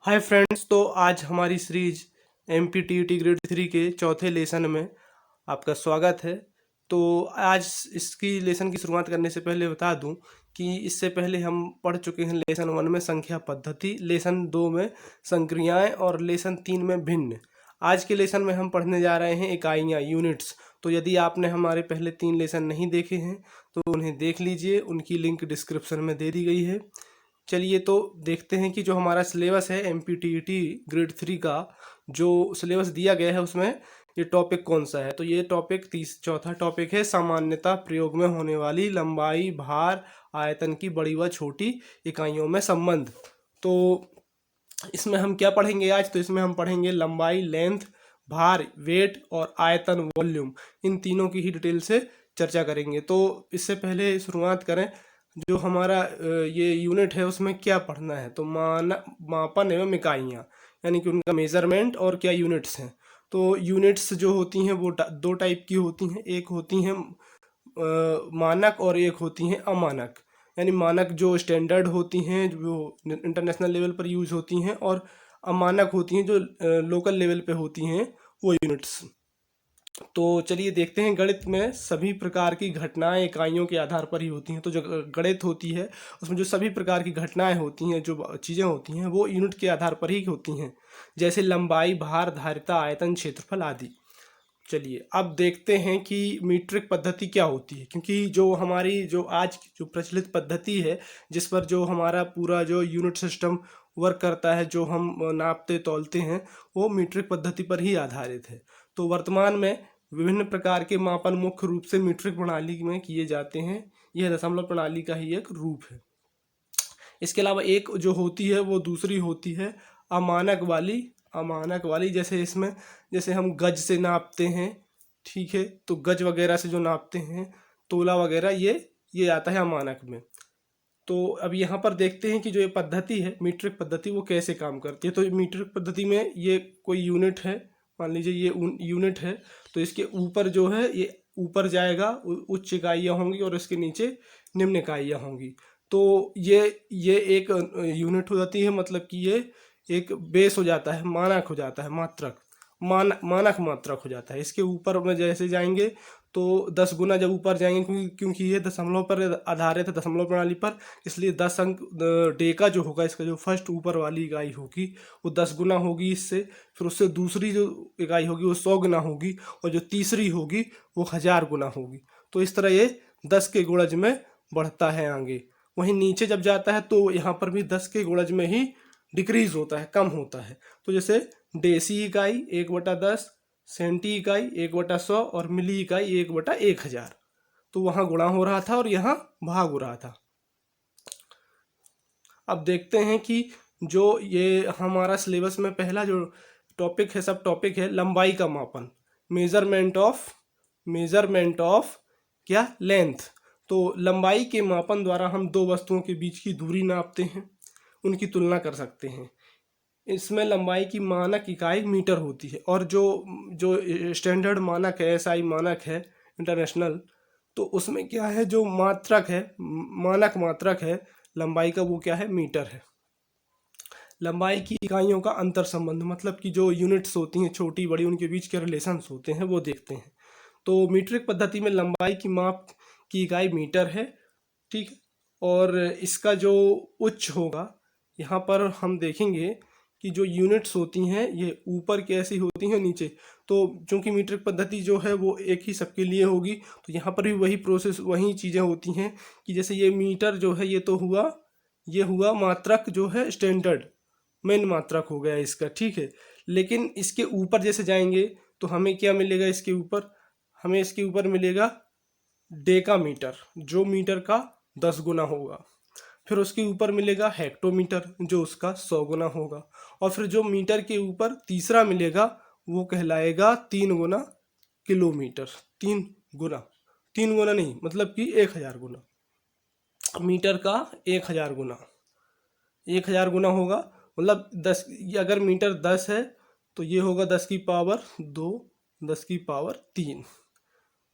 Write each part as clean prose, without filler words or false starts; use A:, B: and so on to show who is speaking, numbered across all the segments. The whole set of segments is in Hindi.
A: हाय फ्रेंड्स, तो आज हमारी सीरीज MPTET ग्रेड 3 के चौथे लेसन में आपका स्वागत है। तो आज इसकी लेसन की शुरुआत करने से पहले बता दूं कि इससे पहले हम पढ़ चुके हैं लेसन 1 में संख्या पद्धति, लेसन 2 में संक्रियाएं और लेसन 3 में भिन्न। आज के लेसन में हम पढ़ने जा रहे हैं इकाइयाँ, यूनिट्स। तो यदि आपने हमारे पहले 3 लेसन नहीं देखे हैं तो उन्हें देख लीजिए, उनकी लिंक डिस्क्रिप्शन में दे दी गई है। चलिए तो देखते हैं कि जो हमारा सिलेबस है MPTET ग्रेड 3 का जो सिलेबस दिया गया है उसमें ये टॉपिक कौन सा है। तो ये टॉपिक चौथा टॉपिक है, सामान्यतः प्रयोग में होने वाली लंबाई, भार, आयतन की बड़ी व छोटी इकाइयों में संबंध। तो इसमें हम क्या पढ़ेंगे आज? तो इसमें हम पढ़ेंगे लंबाई, लेंथ, भार, वेट और आयतन, वॉल्यूम। इन तीनों की ही डिटेल से चर्चा करेंगे। तो इससे पहले शुरुआत करें, जो हमारा ये यूनिट है उसमें क्या पढ़ना है। तो मापन एवं इकाइयाँ, यानी कि उनका मेजरमेंट और क्या यूनिट्स हैं। तो यूनिट्स जो होती हैं वो दो टाइप की होती हैं। एक होती हैं मानक और एक होती हैं अमानक। यानी मानक जो स्टैंडर्ड होती हैं, जो इंटरनेशनल लेवल पर यूज़ होती हैं, और अमानक होती हैं जो लोकल लेवल पे होती हैं, वो यूनिट्स। तो चलिए देखते हैं, गणित में सभी प्रकार की घटनाएं इकाइयों के आधार पर ही होती हैं। तो जो गणित होती है उसमें जो सभी प्रकार की घटनाएं होती हैं, जो चीज़ें होती हैं, वो यूनिट के आधार पर ही होती हैं, जैसे लंबाई, भार, धारिता, आयतन, क्षेत्रफल आदि। चलिए अब देखते हैं कि मीट्रिक पद्धति क्या होती है, क्योंकि जो हमारी जो आज की जो प्रचलित पद्धति है, जिस पर जो हमारा पूरा जो यूनिट सिस्टम वर्क करता है, जो हम नापते तौलते हैं, वो मीट्रिक पद्धति पर ही आधारित है। तो वर्तमान में विभिन्न प्रकार के मापन मुख्य रूप से मीट्रिक प्रणाली में किए जाते हैं। यह दशमलव प्रणाली का ही एक रूप है। इसके अलावा एक जो होती है वो दूसरी होती है अमानक वाली। जैसे इसमें जैसे हम गज से नापते हैं, ठीक है, तो गज वगैरह से जो नापते हैं, तोला वगैरह, ये आता है अमानक में। तो अब यहाँ पर देखते हैं कि जो ये पद्धति है, मीट्रिक पद्धति, वो कैसे काम करती है। तो मीट्रिक पद्धति में ये कोई यूनिट है, मान लीजिए ये यूनिट है, तो इसके ऊपर जो है ये ऊपर जाएगा, उच्च इकाइयाँ होंगी, और इसके नीचे निम्न इकाइयाँ होंगी। तो ये एक यूनिट हो जाती है, मतलब कि ये एक बेस हो जाता है, मानक हो जाता है, मानक मात्रक हो जाता है। इसके ऊपर में जैसे जाएंगे तो 10 गुना जब ऊपर जाएंगे, क्योंकि ये दशमलव पर आधारित है, दशमलव प्रणाली पर, इसलिए 10 अंक डेका जो होगा, इसका जो फर्स्ट ऊपर वाली इकाई होगी वो 10 गुना होगी इससे। फिर उससे दूसरी जो इकाई होगी वो 100 गुना होगी, और जो तीसरी होगी वो 1000 गुना होगी। तो इस तरह ये 10 के गुणज में बढ़ता है आगे। वहीं नीचे जब जाता है तो यहाँ पर भी 10 के गुणज में ही डिक्रीज होता है, कम होता है। तो जैसे डेसी इकाई 1/10, सेंटी इकाई 1/100 और मिली इकाई 1/1000। तो वहाँ गुणा हो रहा था और यहाँ भाग हो रहा था। अब देखते हैं कि जो ये हमारा सिलेबस में पहला जो टॉपिक है, सब टॉपिक है लंबाई का मापन, मेजरमेंट ऑफ क्या, लेंथ। तो लंबाई के मापन द्वारा हम दो वस्तुओं के बीच की दूरी नापते हैं, उनकी तुलना कर सकते हैं। इसमें लंबाई की मानक इकाई मीटर होती है, और जो जो स्टैंडर्ड मानक है, SI मानक है इंटरनेशनल, तो उसमें क्या है, जो मात्रक है, मानक मात्रक है लंबाई का, वो क्या है, मीटर है। लंबाई की इकाइयों का अंतर संबंध, मतलब कि जो यूनिट्स होती हैं छोटी बड़ी, उनके बीच के रिलेशंस होते हैं, वो देखते हैं। तो मीट्रिक पद्धति में लंबाई की माप की इकाई मीटर है, ठीक है। और इसका जो उच्च होगा, यहाँ पर हम देखेंगे कि जो यूनिट्स होती हैं ये ऊपर कैसी होती हैं, नीचे। तो चूंकि मीट्रिक पद्धति जो है वो एक ही सबके लिए होगी, तो यहाँ पर भी वही प्रोसेस, वही चीज़ें होती हैं कि जैसे ये मीटर जो है, ये हुआ मात्रक जो है, स्टैंडर्ड मेन मात्रक हो गया इसका, ठीक है। लेकिन इसके ऊपर जैसे जाएंगे तो हमें क्या मिलेगा, हमें इसके ऊपर मिलेगा डेका मीटर, जो मीटर का 10 गुना होगा। फिर उसके ऊपर मिलेगा हेक्टोमीटर, जो उसका 100 गुना होगा। और फिर जो मीटर के ऊपर तीसरा मिलेगा वो कहलाएगा 3 गुना किलोमीटर। 3 गुना नहीं, मतलब कि 1000 गुना, मीटर का 1000 गुना होगा। मतलब 10, अगर मीटर 10 है तो ये होगा 10 की पावर 2, 10 की पावर 3।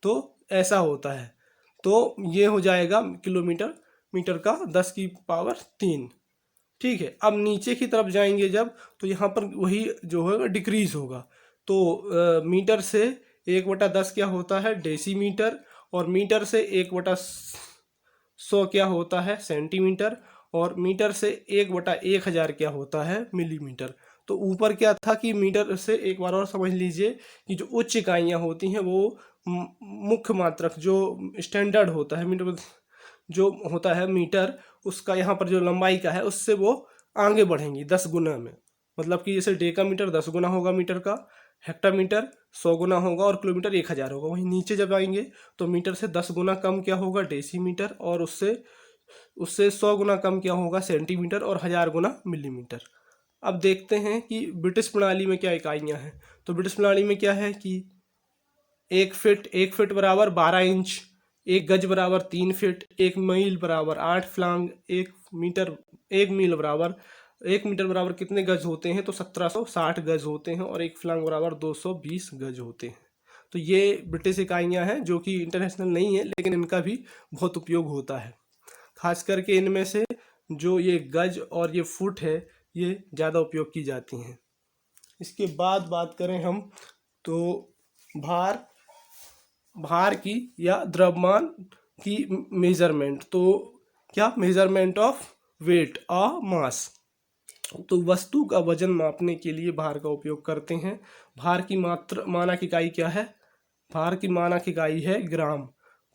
A: तो ऐसा होता है। तो ये हो जाएगा किलोमीटर, मीटर का 10 की पावर 3। ठीक है। अब नीचे की तरफ जाएंगे जब, तो यहाँ पर वही जो होगा डिक्रीज होगा। तो मीटर से 1/10 क्या होता है डेसीमीटर, और मीटर से 1/100 क्या होता है सेंटीमीटर, और मीटर से 1/1000 क्या होता है मिलीमीटर। तो ऊपर क्या था कि मीटर से, एक बार और समझ लीजिए कि जो उच्च इकाइयाँ होती हैं वो मुख्य मात्रक जो स्टैंडर्ड होता है मीटर जो होता है मीटर, उसका यहाँ पर जो लंबाई का है उससे वो आगे बढ़ेंगी 10 गुना में। मतलब कि जैसे डेकामीटर 10 गुना होगा मीटर का, हेक्टामीटर 100 गुना होगा, और किलोमीटर 1000 होगा। वहीं नीचे जब आएंगे तो मीटर से 10 गुना कम क्या होगा डेसीमीटर, और उससे उससे 100 गुना कम क्या होगा सेंटीमीटर, और 1000 गुना मिलीमीटर। अब देखते हैं कि ब्रिटिश प्रणाली में क्या इकाइयाँ हैं। तो ब्रिटिश प्रणाली में क्या है कि 1 फीट बराबर 12 इंच, 1 गज बराबर 3 फीट, 1 मील बराबर 8 फ्लांग, 1 मील बराबर 1 मीटर बराबर कितने गज होते हैं तो 1760 गज होते हैं, और 1 फ्लांग बराबर 220 गज होते हैं। तो ये ब्रिटिश इकाइयाँ हैं जो कि इंटरनेशनल नहीं है, लेकिन इनका भी बहुत उपयोग होता है। खास करके इनमें से जो ये गज और ये फुट है ये ज़्यादा उपयोग की जाती हैं। इसके बाद बात करें हम, तो भार भार की या द्रव्यमान की मेजरमेंट। तो क्या मेजरमेंट ऑफ वेट अ मास। तो वस्तु का वजन मापने के लिए भार का उपयोग करते हैं। भार की मानक इकाई क्या है, भार की मानक इकाई है ग्राम।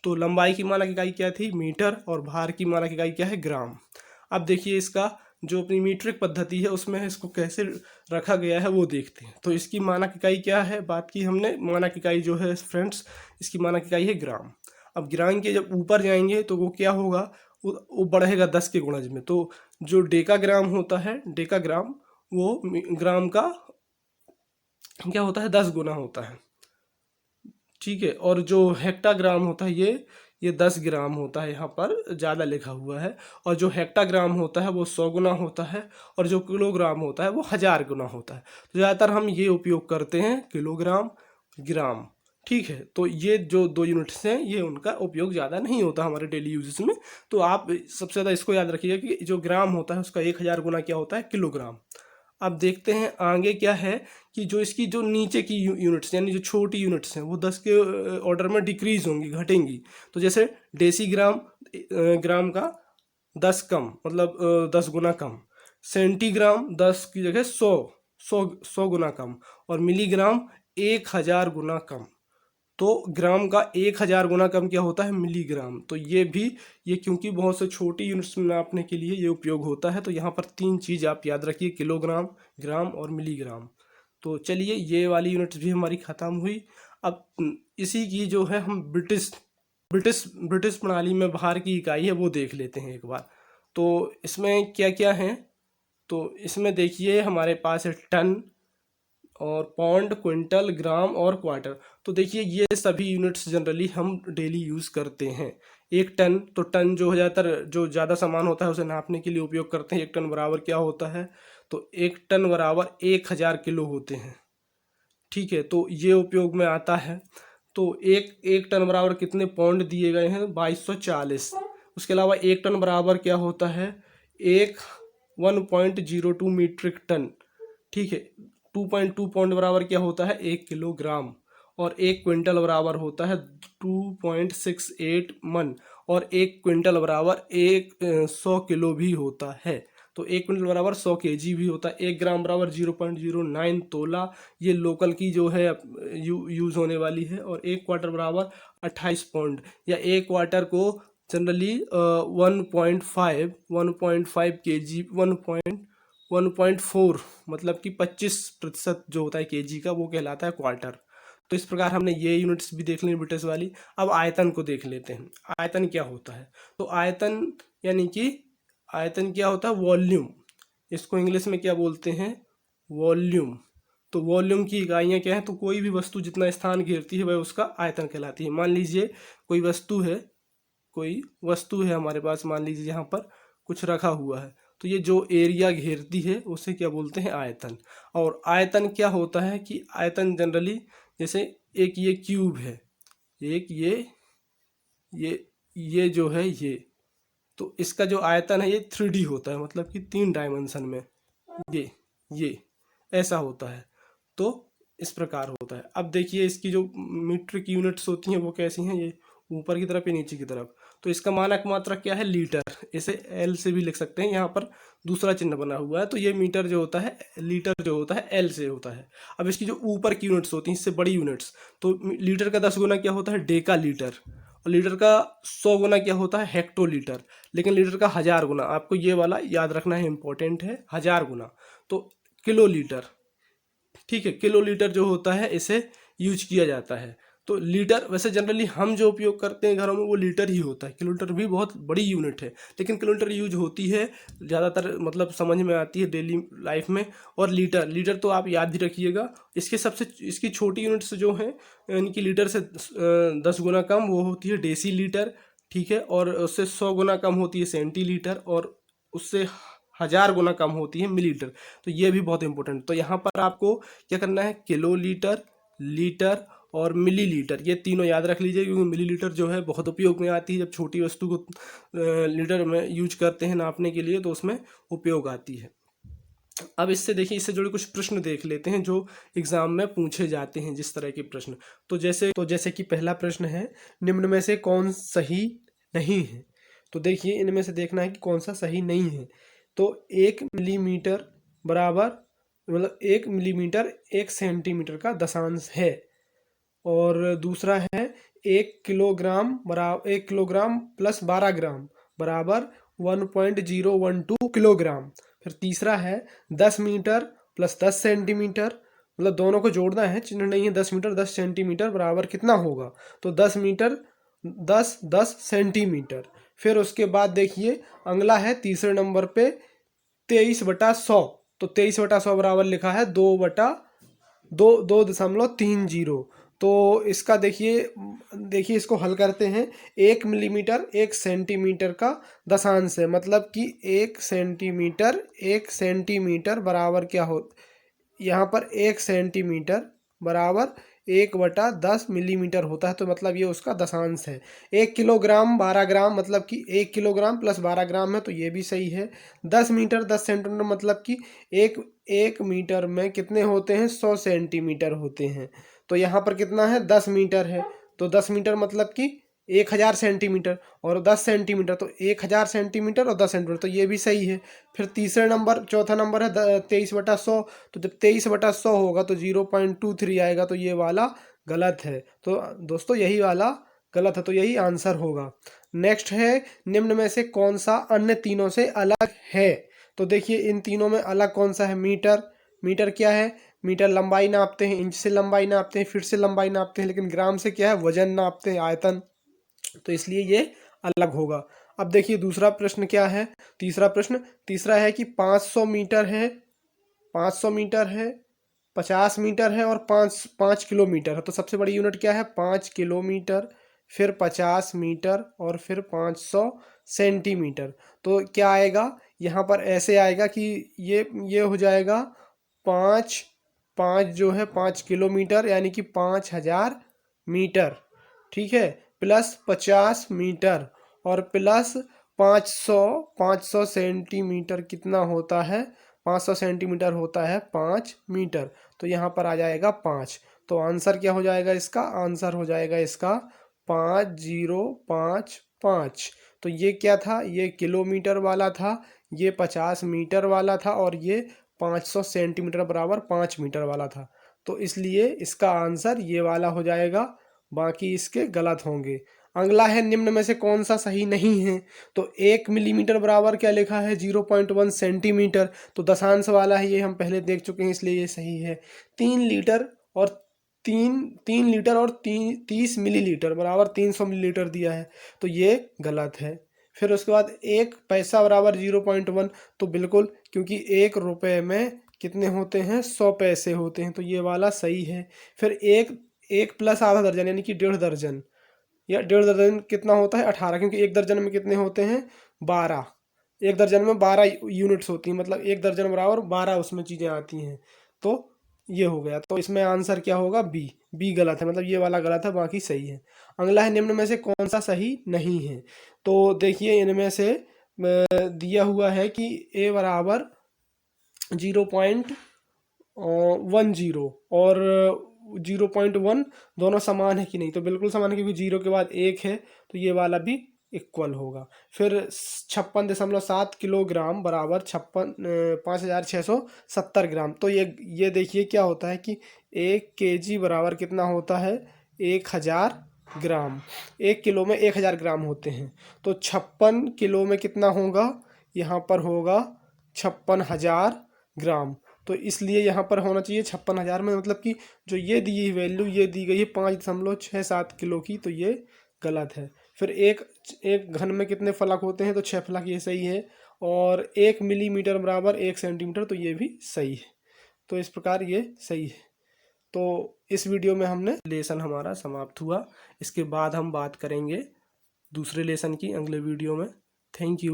A: तो लंबाई की मानक इकाई क्या थी मीटर, और भार की मानक इकाई क्या है ग्राम। अब देखिए इसका जो अपनी मीट्रिक पद्धति है उसमें इसको कैसे रखा गया है वो देखते हैं। तो इसकी मानक इकाई क्या है, बात की हमने मानक इकाई जो है फ्रेंड्स, इसकी मानक इकाई है ग्राम। अब ग्राम के जब ऊपर जाएंगे तो वो क्या होगा, वो बढ़ेगा 10 के गुणज में। तो जो डेकाग्राम होता है, डेकाग्राम वो ग्राम का क्या होता है 10 गुना होता है। ठीक है। और जो हेक्टाग्राम होता है ये 10 ग्राम होता है, यहाँ पर ज़्यादा लिखा हुआ है। और जो हेक्टाग्राम होता है वो 100 गुना होता है, और जो किलोग्राम होता है वो 1000 गुना होता है। तो ज़्यादातर हम ये उपयोग करते हैं किलोग्राम, ग्राम। ठीक है। तो ये जो दो यूनिट्स हैं ये उनका उपयोग ज़्यादा नहीं होता हमारे डेली यूजेस में। तो आप सबसे ज़्यादा इसको याद रखिएगा कि जो ग्राम होता है उसका 1000 गुना क्या होता है किलोग्राम। अब देखते हैं आगे क्या है कि जो इसकी जो नीचे की यूनिट्स यानी जो छोटी यूनिट्स हैं वो 10 के ऑर्डर में डिक्रीज होंगी, घटेंगी। तो जैसे डेसीग्राम, ग्राम का 10 कम, मतलब 10 गुना कम। सेंटीग्राम 10 की जगह 100 गुना कम, और मिलीग्राम 1000 गुना कम। तो ग्राम का 1000 गुना कम क्या होता है मिलीग्राम। तो ये भी, ये क्योंकि बहुत से छोटी यूनिट्स में नापने के लिए ये उपयोग होता है। तो यहाँ पर 3 चीज़ आप याद रखिए, किलोग्राम, ग्राम और मिलीग्राम। तो चलिए ये वाली यूनिट्स भी हमारी ख़त्म हुई। अब इसी की जो है हम ब्रिटिश प्रणाली में भार की इकाई है वो देख लेते हैं एक बार। तो इसमें क्या क्या है, तो इसमें देखिए हमारे पास है टन, और पौंड, क्विंटल, ग्राम और क्वार्टर। तो देखिए ये सभी यूनिट्स जनरली हम डेली यूज़ करते हैं। 1 टन, तो टन जो ज़्यादातर जो ज़्यादा सामान होता है उसे नापने के लिए उपयोग करते हैं। 1 टन बराबर क्या होता है, तो 1 टन बराबर 1000 किलो होते हैं। ठीक है। तो ये उपयोग में आता है। तो एक टन बराबर कितने पौंड दिए गए हैं 2240। उसके अलावा 1 टन बराबर क्या होता है, एक 1.02 मीट्रिक टन। ठीक है। 2.2 पाउंड बराबर क्या होता है 1 किलोग्राम, और 1 क्विंटल बराबर होता है 2.68 मन, और 1 क्विंटल बराबर 100 किलो भी होता है। तो 1 क्विंटल बराबर 100 kg भी होता है। 1 ग्राम बराबर 0.09 तोला, ये लोकल की जो है यूज़ होने वाली है। और 1 क्वार्टर बराबर 28 पाउंड, या 1 क्वार्टर को जनरली 1.5 kg, 1.4, मतलब कि 25% जो होता है केजी का वो कहलाता है क्वार्टर। तो इस प्रकार हमने ये यूनिट्स भी देख ली ब्रिटिश वाली। अब आयतन को देख लेते हैं, आयतन क्या होता है। तो आयतन यानी कि आयतन क्या होता है वॉल्यूम, इसको इंग्लिश में क्या बोलते हैं वॉल्यूम। तो वॉल्यूम की इकाइयाँ क्या है, तो कोई भी वस्तु जितना स्थान घेरती है वह उसका आयतन कहलाती है। मान लीजिए कोई वस्तु है हमारे पास, मान लीजिए यहाँ पर कुछ रखा हुआ है, तो ये जो एरिया घेरती है उसे क्या बोलते हैं आयतन। और आयतन क्या होता है कि आयतन जनरली, जैसे एक ये क्यूब है, एक ये जो है तो इसका जो आयतन है ये 3D होता है, मतलब कि 3 डायमेंशन में ये ऐसा होता है। तो इस प्रकार होता है। अब देखिए इसकी जो मीट्रिक यूनिट्स होती हैं वो कैसी हैं, ये ऊपर की तरफ या नीचे की तरफ। तो इसका मानक मात्रा क्या है, लीटर। इसे एल से भी लिख सकते हैं, यहाँ पर दूसरा चिन्ह बना हुआ है। तो ये मीटर जो होता है, लीटर जो होता है एल से होता है। अब इसकी जो ऊपर की यूनिट्स होती हैं, इससे बड़ी यूनिट्स, तो लीटर का 10 गुना क्या होता है, डेका लीटर। और लीटर का 100 गुना क्या होता है, हेक्टोलीटर। लेकिन लीटर का 1000 गुना, आपको ये वाला याद रखना है, इंपॉर्टेंट है, 1000 गुना तो किलो लीटर। ठीक है, किलो लीटर जो होता है इसे यूज किया जाता है। तो लीटर वैसे जनरली हम जो उपयोग करते हैं घरों में वो लीटर ही होता है। किलोमीटर भी बहुत बड़ी यूनिट है, लेकिन किलोमीटर यूज होती है ज़्यादातर, मतलब समझ में आती है डेली लाइफ में। और लीटर, लीटर तो आप याद ही रखिएगा। इसकी छोटी यूनिट्स जो हैं, इनकी लीटर से 10 गुना कम वो होती है डेसी लीटर। ठीक है, और उससे 100 गुना कम होती है सेंटीलीटर, और उससे 1000 गुना कम होती है मिलीलीटर। तो ये भी बहुत इंपॉर्टेंट। तो यहाँ पर आपको क्या करना है, किलो लीटर, लीटर और मिलीलीटर, ये तीनों याद रख लीजिए, क्योंकि मिलीलीटर जो है बहुत उपयोग में आती है। जब छोटी वस्तु को लीटर में यूज करते हैं नापने के लिए, तो उसमें उपयोग आती है। अब इससे देखिए, इससे जुड़े कुछ प्रश्न देख लेते हैं जो एग्जाम में पूछे जाते हैं, जिस तरह के प्रश्न। तो जैसे कि पहला प्रश्न है, निम्न में से कौन सही नहीं है। तो देखिए इनमें से देखना है कि कौन सा सही नहीं है। तो 1 मिलीमीटर बराबर, मतलब 1 मिलीमीटर 1 सेंटीमीटर का दशांश है। और दूसरा है 1 किलोग्राम प्लस 12 ग्राम बराबर 1.012 किलोग्राम। फिर तीसरा है 10 मीटर प्लस 10 सेंटीमीटर, मतलब दोनों को जोड़ना है, चिन्ह नहीं है। 10 मीटर 10 सेंटीमीटर बराबर कितना होगा, तो 10 मीटर 10 सेंटीमीटर। फिर उसके बाद देखिए अगला है तीसरे नंबर पे 23/100। तो 23/100 बराबर लिखा है 2.30। तो इसका देखिए इसको हल करते हैं। 1 मिलीमीटर 1 सेंटीमीटर का दशांश है, मतलब कि 1 सेंटीमीटर बराबर क्या हो, यहाँ पर 1 सेंटीमीटर बराबर 1/10 मिलीमीटर होता है। तो मतलब ये उसका दशांश है। 1 किलोग्राम 12 ग्राम, मतलब कि 1 किलोग्राम प्लस 12 ग्राम है, तो ये भी सही है। 10 मीटर 10 सेंटीमीटर, मतलब कि एक मीटर में कितने होते हैं, 100 सेंटीमीटर होते हैं। तो यहाँ पर कितना है, 10 मीटर है। तो 10 मीटर मतलब कि 1000 सेंटीमीटर, और 10 सेंटीमीटर तो 1000 सेंटीमीटर और 10 सेंटीमीटर, तो ये भी सही है। फिर चौथा नंबर है 23/100। तो जब 23/100 होगा तो 0.23 आएगा, तो ये वाला गलत है। तो दोस्तों यही वाला गलत है, तो यही आंसर होगा। नेक्स्ट है, निम्न में से कौन सा अन्य तीनों से अलग है। तो देखिए इन तीनों में अलग कौन सा है, मीटर क्या है, मीटर लंबाई नापते हैं, इंच से लंबाई नापते हैं, फीट से लंबाई नापते हैं, लेकिन ग्राम से क्या है, वजन नापते हैं, आयतन। तो इसलिए ये अलग होगा। अब देखिए दूसरा प्रश्न क्या है, तीसरा है कि 500 मीटर है, 50 मीटर है और 5 किलोमीटर है। तो सबसे बड़ी यूनिट क्या है, 5 किलोमीटर, फिर 50 मीटर और फिर 500 सेंटीमीटर। तो क्या आएगा, यहाँ पर ऐसे आएगा कि ये हो जाएगा 5 जो है 5 किलोमीटर, यानी कि 5000 मीटर। ठीक है, प्लस 50 मीटर और प्लस 500 सेंटीमीटर कितना होता है, 500 सेंटीमीटर होता है 5 मीटर। तो यहाँ पर आ जाएगा 5। तो आंसर क्या हो जाएगा इसका, आंसर हो जाएगा इसका 5055। तो ये क्या था, ये किलोमीटर वाला था, ये 50 मीटर वाला था, और ये 500 सेंटीमीटर बराबर 5 मीटर वाला था। तो इसलिए इसका आंसर ये वाला हो जाएगा, बाकी इसके गलत होंगे। अगला है, निम्न में से कौन सा सही नहीं है। तो 1 मिलीमीटर बराबर क्या लिखा है, 0.1 सेंटीमीटर। तो दशांश वाला है, ये हम पहले देख चुके हैं, इसलिए ये सही है। 3 लीटर और 30 मिलीलीटर बराबर 300 मिलीलीटर दिया है, तो ये गलत है। फिर उसके बाद 1 पैसा बराबर 0.1, तो बिल्कुल, क्योंकि 1 रुपये में कितने होते हैं, 100 पैसे होते हैं, तो ये वाला सही है। फिर एक प्लस आधा दर्जन, यानी कि 1.5 दर्जन, या 1.5 दर्जन कितना होता है, 18, क्योंकि 1 दर्जन में कितने होते हैं, 12। 1 दर्जन में 12 यूनिट्स होती हैं, मतलब 1 दर्जन बराबर 12 उसमें चीज़ें आती हैं। तो ये हो गया। तो इसमें आंसर क्या होगा? बी। बी गलत है, मतलब ये वाला गलत है, बाकी सही है। अगला है, निम्न में से कौन सा सही नहीं है? तो देखिए इनमें से दिया हुआ है कि ए बराबर 0.10 और 0.1 दोनों समान है कि नहीं? तो बिल्कुल समान है, क्योंकि 0 के बाद 1 है, तो ये वाला भी इक्वल होगा। फिर 56.7 किलोग्राम बराबर 5670 ग्राम। तो ये देखिए क्या होता है कि 1 kg बराबर कितना होता है? 1000 ग्राम। 1 किलो में 1000 ग्राम होते हैं, तो 56 किलो में कितना होगा? यहाँ पर होगा 56,000 ग्राम। तो इसलिए यहाँ पर होना चाहिए 56,000 में, मतलब कि जो ये दी वैल्यू ये दी गई है 5.67 किलो की, तो ये गलत है। फिर एक एक घन में कितने फलक होते हैं? तो 6 फलक, ये सही है। और 1 मिलीमीटर बराबर 1 सेंटीमीटर, तो ये भी सही है। तो इस प्रकार ये सही है। तो इस वीडियो में हमने लेसन हमारा समाप्त हुआ। इसके बाद हम बात करेंगे दूसरे लेसन की अगले वीडियो में। Thank you.